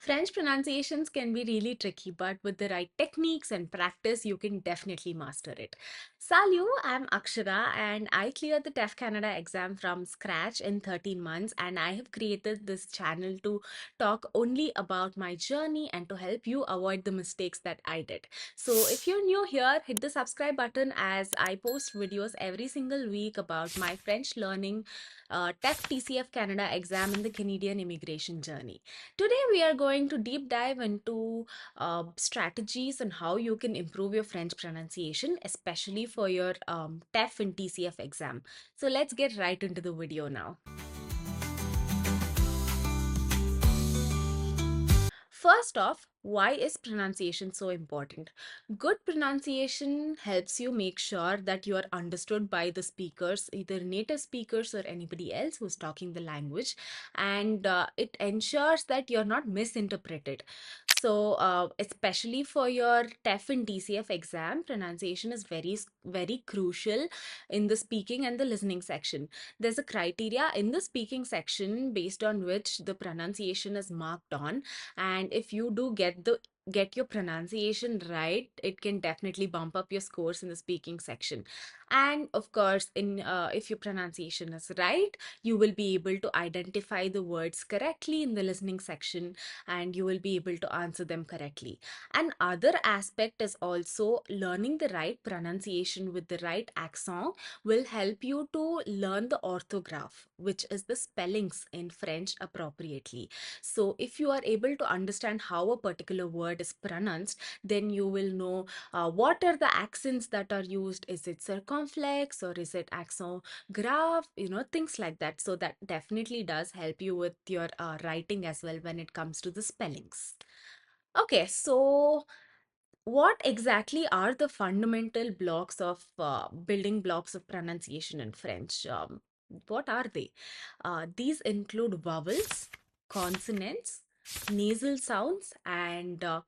French pronunciations can be really tricky, but with the right techniques and practice, you can definitely master it. Salut, I'm Akshara and I cleared the TEF Canada exam from scratch in 13 months. And I have created this channel to talk only about my journey and to help you avoid the mistakes that I did. So if you're new here, hit the subscribe button as I post videos every single week about my French learning, TEF TCF Canada exam, and the Canadian immigration journey. Today, we are going to deep dive into strategies on how you can improve your French pronunciation, especially for your TEF and TCF exam. So, let's get right into the video now. First off, why is pronunciation so important? Good pronunciation helps you make sure that you are understood by the speakers, either native speakers or anybody else who's talking the language, and it ensures that you're not misinterpreted. So, especially for your TEF and TCF exam, pronunciation is very crucial in the speaking and the listening section. There's a criteria in the speaking section based on which the pronunciation is marked on, and if you do get your pronunciation right, it can definitely bump up your scores in the speaking section. And of course, in if your pronunciation is right, you will be able to identify the words correctly in the listening section, and you will be able to answer them correctly. And other aspect is also learning the right pronunciation with the right accent will help you to learn the orthograph, which is the spellings in French appropriately. So, if you are able to understand how a particular word is pronounced, then you will know what are the accents that are used. Is it circumflex or is it accent grave? Things like that. So, that definitely does help you with your writing as well when it comes to the spellings. Okay, so what exactly are the fundamental blocks of building blocks of pronunciation in French? What are they? These include vowels, consonants, nasal sounds, and the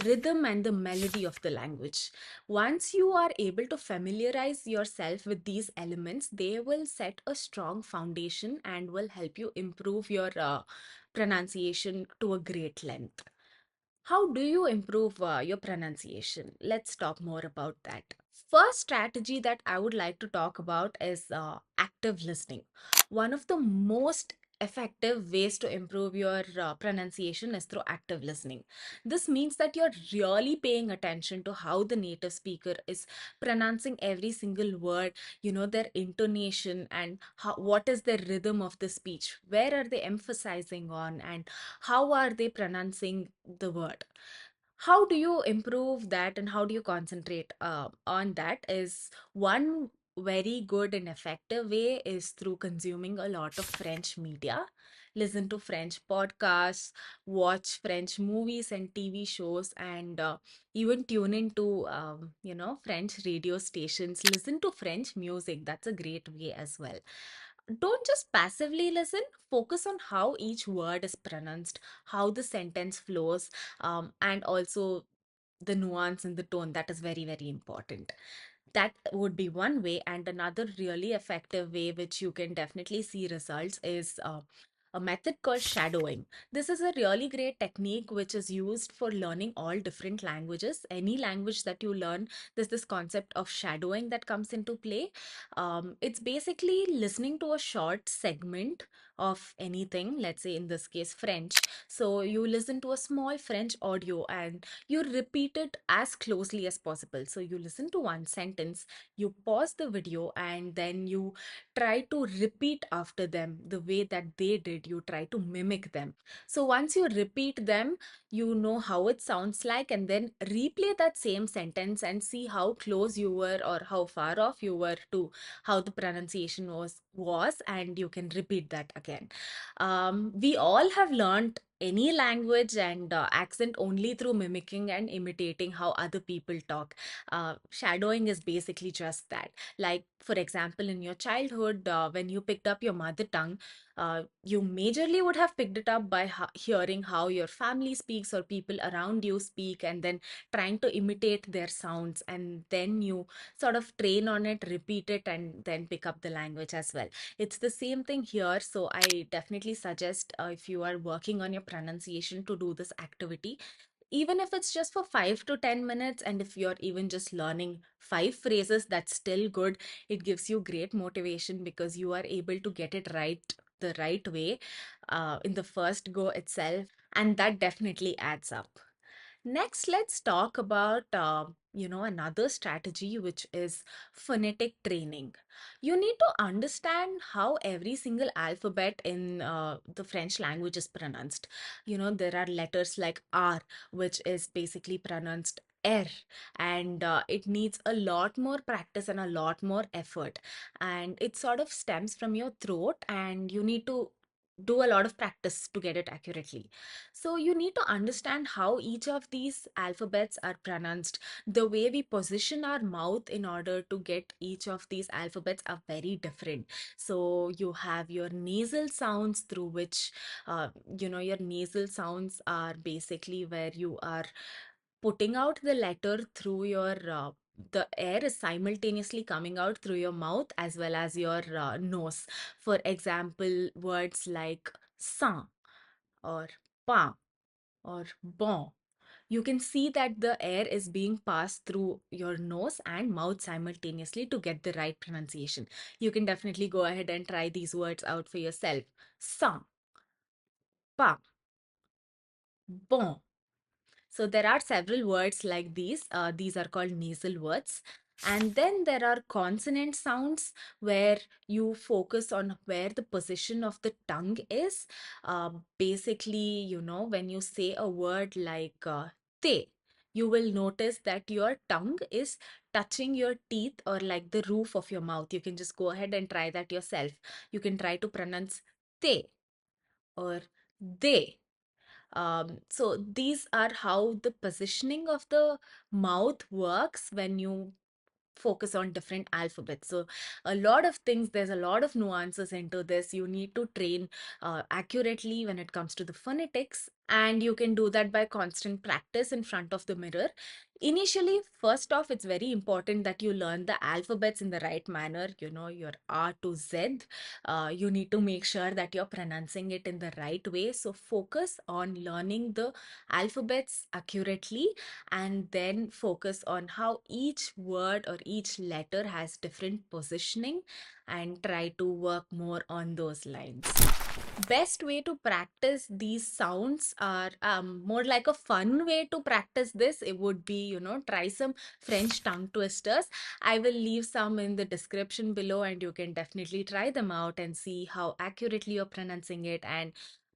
rhythm and the melody of the language. Once you are able to familiarize yourself with these elements, they will set a strong foundation and will help you improve your pronunciation to a great length. How do you improve your pronunciation? Let's talk more about that. First strategy that I would like to talk about is active listening. One of the most effective ways to improve your pronunciation is through active listening. This means that you're really paying attention to how the native speaker is pronouncing every single word, their intonation, and what is the rhythm of the speech, where are they emphasizing on, and how are they pronouncing the word. How do you improve that and how do you concentrate on that is one very good and effective way is through consuming a lot of French media, listen to French podcasts, watch French movies and TV shows, and even tune into French radio stations, listen to French music. That's a great way as well. Don't just passively listen, focus on how each word is pronounced, how the sentence flows, and also the nuance and the tone. That is very important. That would be one way. And another really effective way, which you can definitely see results, is a method called shadowing. This is a really great technique which is used for learning all different languages. Any language that you learn, there's this concept of shadowing that comes into play. It's basically listening to a short segment of anything, let's say in this case, French. So you listen to a small French audio and you repeat it as closely as possible. So you listen to one sentence, you pause the video, and then you try to repeat after them the way that they did. You try to mimic them. So once you repeat them, you know how it sounds like, and then replay that same sentence and see how close you were or how far off you were to how the pronunciation was, and you can repeat that again. We all have learned any language and accent only through mimicking and imitating how other people talk. Shadowing is basically just that. Like, for example, in your childhood, when you picked up your mother tongue, You majorly would have picked it up by hearing how your family speaks or people around you speak, and then trying to imitate their sounds, and then you sort of train on it, repeat it, and then pick up the language as well. It's the same thing here. So I definitely suggest, if you are working on your pronunciation, to do this activity, even if it's just for 5 to 10 minutes. And if you're even just learning 5 phrases, that's still good. It gives you great motivation because you are able to get it right the right way in the first go itself, and that definitely adds up. Next, let's talk about another strategy, which is phonetic training. You need to understand how every single alphabet in the French language is pronounced. There are letters like R, which is basically pronounced R, and it needs a lot more practice and a lot more effort. And it sort of stems from your throat, and you need to do a lot of practice to get it accurately. So you need to understand how each of these alphabets are pronounced. The way we position our mouth in order to get each of these alphabets are very different. So you have your nasal sounds, through which, your nasal sounds are basically where you are putting out the letter through your the air is simultaneously coming out through your mouth as well as your nose. For example, words like sang or pa or bon, you can see that the air is being passed through your nose and mouth simultaneously to get the right pronunciation. You can definitely go ahead and try these words out for yourself. Sang, pa, bon. So there are several words like these. These are called nasal words. And then there are consonant sounds where you focus on where the position of the tongue is. Basically, when you say a word like te, you will notice that your tongue is touching your teeth or like the roof of your mouth. You can just go ahead and try that yourself. You can try to pronounce te or de. So these are how the positioning of the mouth works when you focus on different alphabets. So a lot of things, there's a lot of nuances into this. You need to train accurately when it comes to the phonetics, and you can do that by constant practice in front of the mirror. Initially, first off, it's very important that you learn the alphabets in the right manner, your R to Z. You need to make sure that you're pronouncing it in the right way. So focus on learning the alphabets accurately, and then focus on how each word or each letter has different positioning, and try to work more on those lines. Best way to practice these sounds are, more like a fun way to practice this. It would be, try some French tongue twisters. I will leave some in the description below, and you can definitely try them out and see how accurately you're pronouncing it, and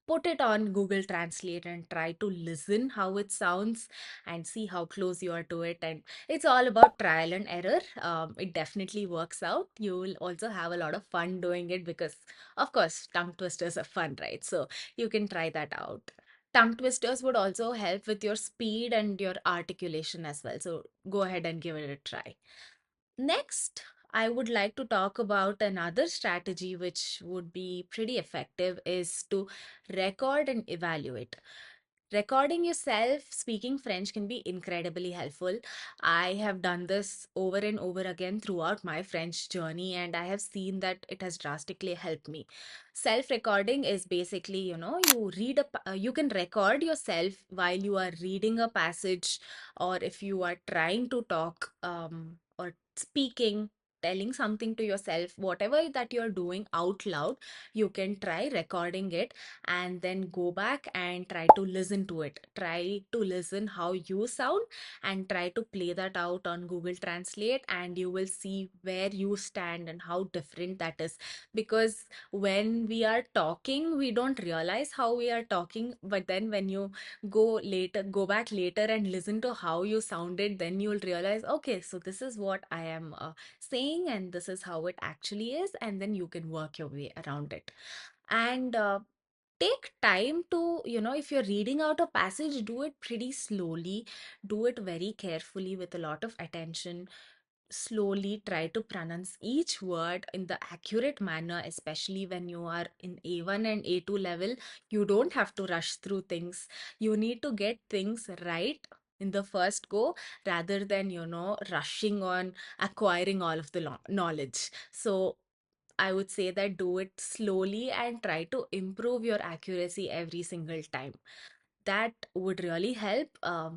put it on Google Translate and try to listen how it sounds and see how close you are to it. And it's all about trial and error. It definitely works out. You will also have a lot of fun doing it because, of course, tongue twisters are fun, right? So you can try that out. Tongue twisters would also help with your speed and your articulation as well. So go ahead and give it a try. Next, I would like to talk about another strategy which would be pretty effective, is to record and evaluate. Recording yourself speaking French can be incredibly helpful. I have done this over and over again throughout my French journey, and I have seen that it has drastically helped me. Self-recording is basically, you can record yourself while you are reading a passage, or if you are trying to talk, or speaking, telling something to yourself, whatever that you're doing out loud, you can try recording it and then go back and try to listen to it. Try to listen how you sound and try to play that out on Google Translate, and you will see where you stand and how different that is. Because when we are talking, we don't realize how we are talking, but then when you go back later and listen to how you sounded, then you'll realize, okay, so this is what I am saying, and this is how it actually is, and then you can work your way around it. And take time to, if you're reading out a passage, do it pretty slowly, do it very carefully with a lot of attention. slowly try to pronounce each word in the accurate manner, especially when you are in A1 and A2 level. You don't have to rush through things. You need to get things right in the first go rather than, rushing on acquiring all of the knowledge. So I would say that do it slowly and try to improve your accuracy every single time. That would really help.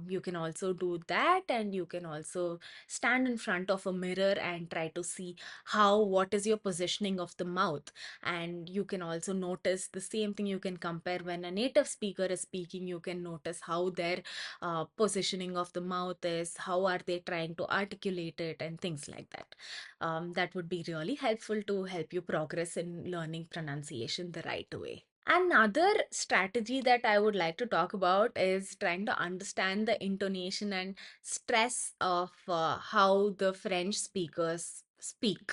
You can also do that, and you can also stand in front of a mirror and try to see what is your positioning of the mouth. And you can also notice the same thing. You can compare when a native speaker is speaking, you can notice how their positioning of the mouth is, how are they trying to articulate it, and things like that. That would be really helpful to help you progress in learning pronunciation the right way. Another strategy that I would like to talk about is trying to understand the intonation and stress of how the French speakers speak.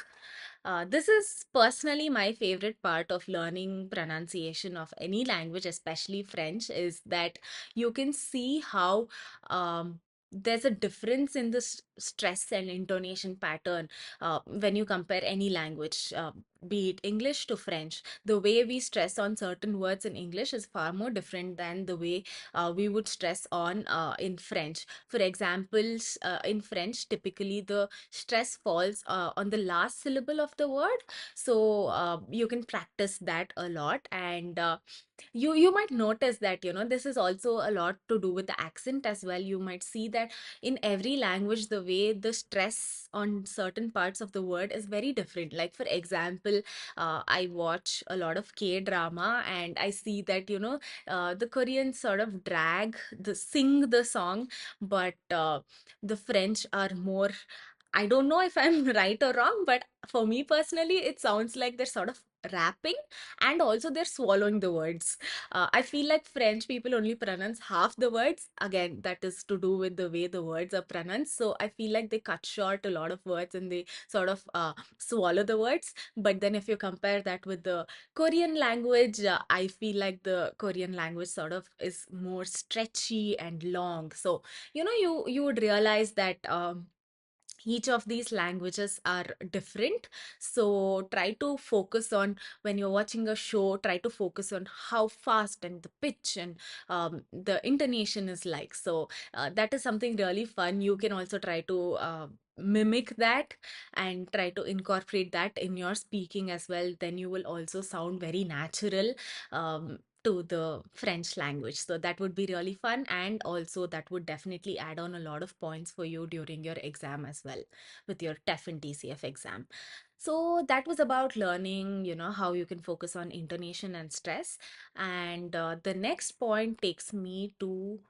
This is personally my favorite part of learning pronunciation of any language, especially French, is that you can see how there's a difference in the stress and intonation pattern when you compare any language, be it English to French. The way we stress on certain words in English is far more different than the way we would stress on in French. For example, in French, typically the stress falls on the last syllable of the word. So you can practice that a lot, and you might notice that this is also a lot to do with the accent as well. You might see that in every language the way the stress on certain parts of the word is very different. Like for example, I watch a lot of K drama, and I see that the Koreans sort of sing the song, but the French are more, I don't know if I'm right or wrong, but for me personally, it sounds like they're sort of rapping, and also they're swallowing the words. I feel like French people only pronounce half the words. Again, that is to do with the way the words are pronounced. So I feel like they cut short a lot of words and they sort of swallow the words. But then if you compare that with the Korean language, I feel like the Korean language sort of is more stretchy and long. So, you would realize that each of these languages are different. So try to focus on, when you're watching a show, try to focus on how fast and the pitch and the intonation is like. So that is something really fun. You can also try to mimic that and try to incorporate that in your speaking as well. Then you will also sound very natural to the French language. So that would be really fun. And also, that would definitely add on a lot of points for you during your exam as well, with your TEF and TCF exam. So that was about learning, how you can focus on intonation and stress. And the next point takes me to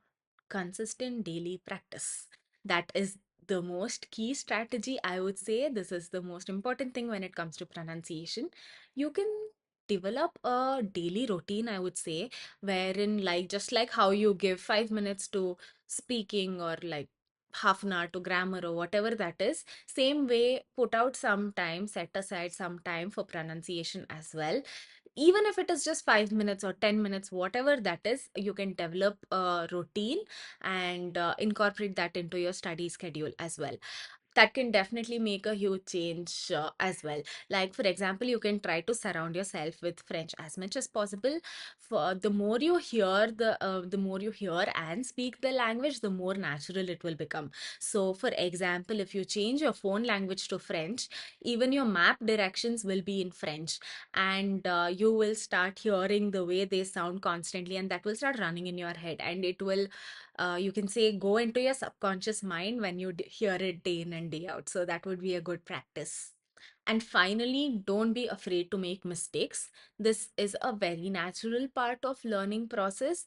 consistent daily practice. That is the most key strategy, I would say. This is the most important thing when it comes to pronunciation. You can develop a daily routine, I would say, wherein, like, just like how you give 5 minutes to speaking, or like half an hour to grammar, or whatever that is, same way, put out some time, set aside some time for pronunciation as well. Even if it is just 5 minutes or 10 minutes, whatever that is, you can develop a routine and incorporate that into your study schedule as well. That can definitely make a huge change as well. Like for example, you can try to surround yourself with French as much as possible. For the more you hear, the more you hear and speak the language, the more natural it will become. So for example, if you change your phone language to French, even your map directions will be in French, and you will start hearing the way they sound constantly, and that will start running in your head, and it will, you can say, go into your subconscious mind when you hear it day in and day out. So that would be a good practice. And finally, don't be afraid to make mistakes. This is a very natural part of learning process.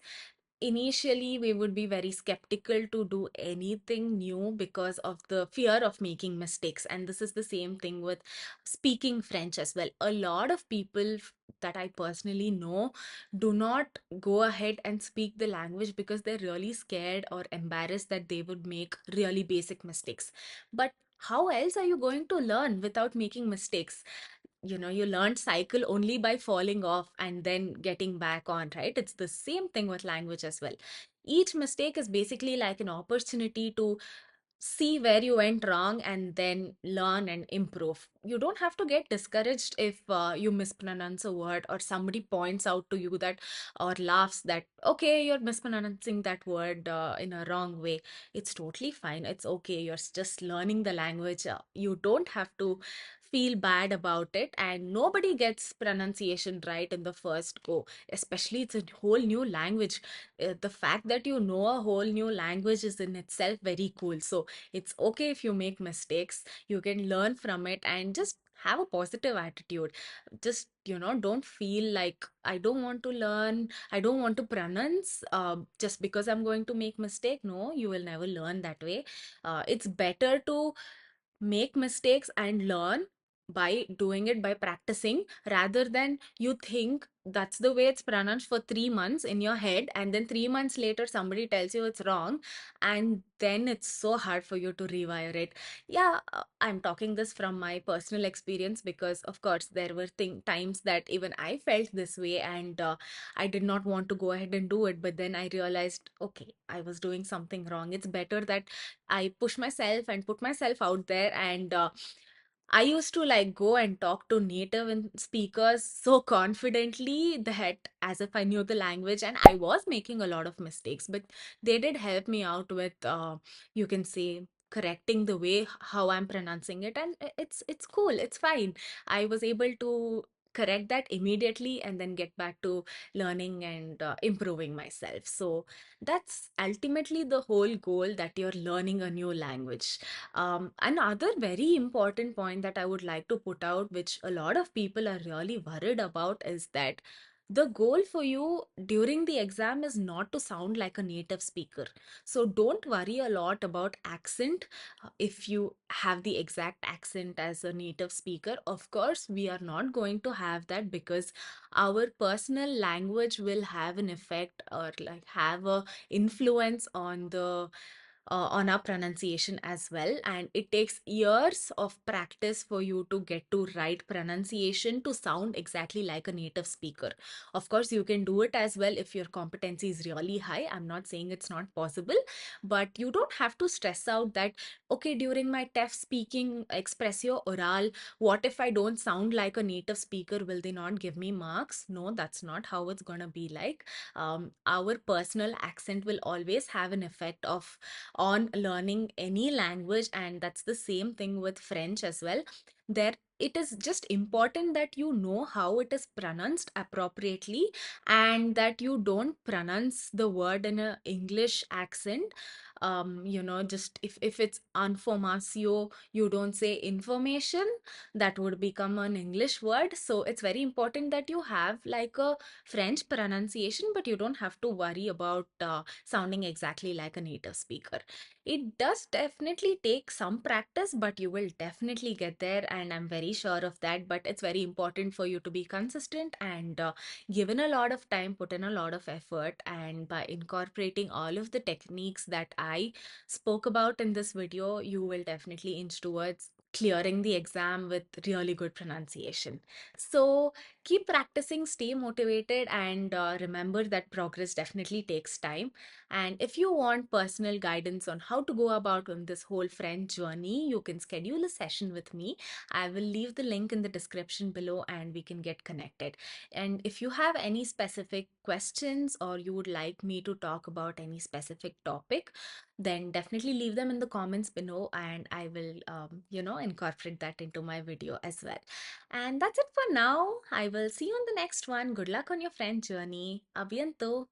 Initially, we would be very skeptical to do anything new because of the fear of making mistakes. And this is the same thing with speaking French as well. A lot of people that I personally know do not go ahead and speak the language because they're really scared or embarrassed that they would make really basic mistakes. But how else are you going to learn without making mistakes? You learned cycle only by falling off and then getting back on, right? It's the same thing with language as well. Each mistake is basically like an opportunity to see where you went wrong and then learn and improve. You don't have to get discouraged if you mispronounce a word or somebody points out to you that or laughs that, okay, you're mispronouncing that word in a wrong way. It's totally fine. It's okay. You're just learning the language. You don't have to feel bad about it, and nobody gets pronunciation right in the first go, especially it's a whole new language. The fact that you know a whole new language is in itself very cool. So it's okay if you make mistakes. You can learn from it and just have a positive attitude. Just, don't feel like I don't want to learn, I don't want to pronounce just because I'm going to make mistake. No, you will never learn that way. It's better to make mistakes and learn by doing it, by practicing, rather than you think that's the way it's pronounced for 3 months in your head, and then 3 months later somebody tells you it's wrong, and then it's so hard for you to rewire it. Yeah, I'm talking this from my personal experience because, of course, there were times that even I felt this way, and I did not want to go ahead and do it. But then I realized, okay, I was doing something wrong. It's better that I push myself and put myself out there, and I used to like go and talk to native speakers so confidently that as if I knew the language, and I was making a lot of mistakes, but they did help me out with, you can say, correcting the way how I'm pronouncing it, and it's cool, it's fine. I was able to correct that immediately and then get back to learning and improving myself. So that's ultimately the whole goal, that you're learning a new language. Another very important point that I would like to put out, which a lot of people are really worried about, is that the goal for you during the exam is not to sound like a native speaker. So don't worry a lot about accent. If you have the exact accent as a native speaker, of course, we are not going to have that, because our personal language will have an effect or like have a influence on our pronunciation as well. And it takes years of practice for you to get to right pronunciation to sound exactly like a native speaker. Of course, you can do it as well if your competency is really high. I'm not saying it's not possible, but you don't have to stress out that, okay, during my TEF speaking expressio oral, what if I don't sound like a native speaker? Will they not give me marks? No, that's not how it's gonna be like. Our personal accent will always have an effect of on learning any language, and that's the same thing with French as well. There, it is just important that you know how it is pronounced appropriately, and that you don't pronounce the word in a English accent. Just if it's informacio, you don't say information. That would become an English word. So it's very important that you have like a French pronunciation, but you don't have to worry about sounding exactly like a native speaker. It does definitely take some practice, but you will definitely get there, and I'm very sure of that. But it's very important for you to be consistent and given a lot of time, put in a lot of effort, and by incorporating all of the techniques that I spoke about in this video, you will definitely inch towards clearing the exam with really good pronunciation. So keep practicing, stay motivated, and remember that progress definitely takes time. And if you want personal guidance on how to go about on this whole French journey, you can schedule a session with me. I will leave the link in the description below and we can get connected. And if you have any specific questions or you would like me to talk about any specific topic, then definitely leave them in the comments below, and I will, incorporate that into my video as well. And that's it for now. I will see you on the next one. Good luck on your French journey. A bientôt.